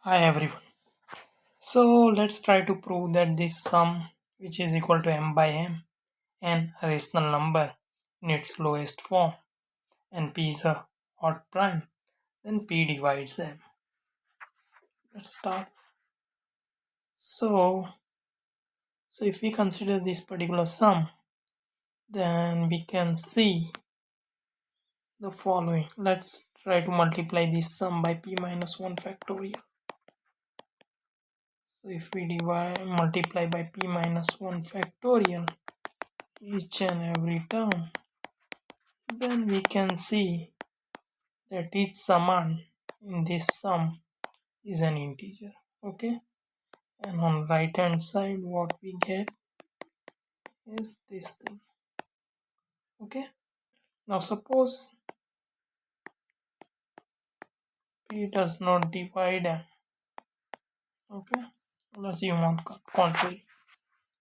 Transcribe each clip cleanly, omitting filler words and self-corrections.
Hi everyone. So let's try to prove that this sum, which is equal to m by m, and a rational number in its lowest form, and p is a odd prime, then p divides m. Let's start. So if we consider this particular sum, then we can see the following. Let's try to multiply this sum by p minus 1 factorial. So if we multiply by p minus 1 factorial each and every term, then we can see that each summand in this sum is an integer. Okay, and on right hand side what we get is this thing. Okay, now suppose p does not divide m. Okay, let's assume on contrary.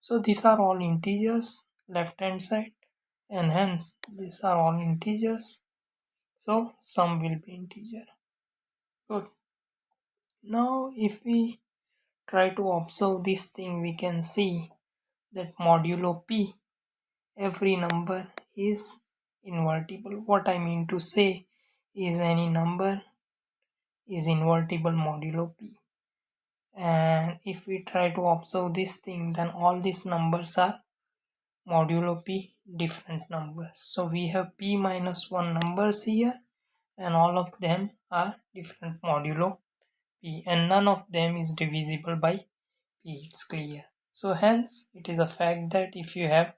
So these are all integers left hand side, and hence these are all integers, so sum will be integer. Good. Now if we try to observe this thing, we can see that modulo p, every number is invertible. What I mean to say is any number is invertible modulo p. And if we try to observe this thing, then all these numbers are modulo p different numbers. So we have p minus 1 numbers here, and all of them are different modulo p, and none of them is divisible by p. It's clear. So hence it is a fact that if you have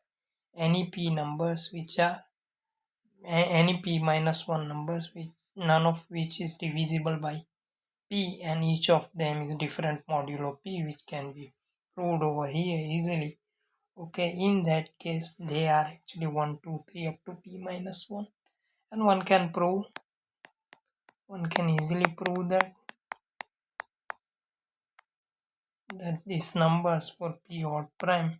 any p numbers which are any p minus 1 numbers which none of which is divisible by p, and each of them is different modulo p, which can be proved over here easily. Okay, in that case they are actually 1 2 3 up to p minus 1, and one can easily prove that these numbers for p odd prime,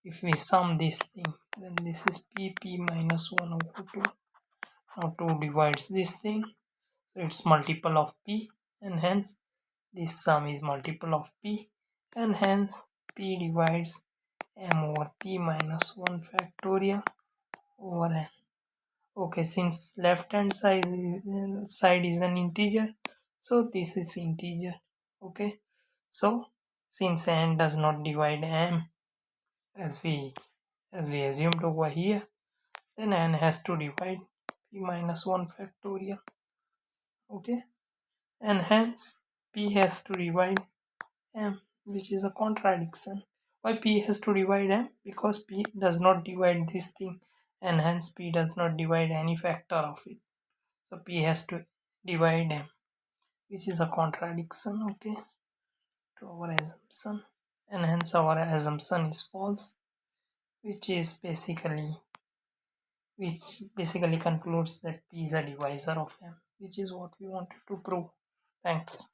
if we sum this thing, then this is p minus 1 over 2. Now 2 divides this thing, so it's multiple of p, and hence this sum is multiple of p, and hence p divides m over p minus 1 factorial over n. Okay, since left hand side is an integer, so this is integer. Okay, so since n does not divide m as we assumed over here, then n has to divide p minus 1 factorial. Okay, and hence p has to divide m, which is a contradiction. Why p has to divide m? Because p does not divide this thing, and hence p does not divide any factor of it. So p has to divide m, which is a contradiction, okay, to our assumption, and hence our assumption is false, which basically concludes that p is a divisor of m, which is what we wanted to prove. Thanks.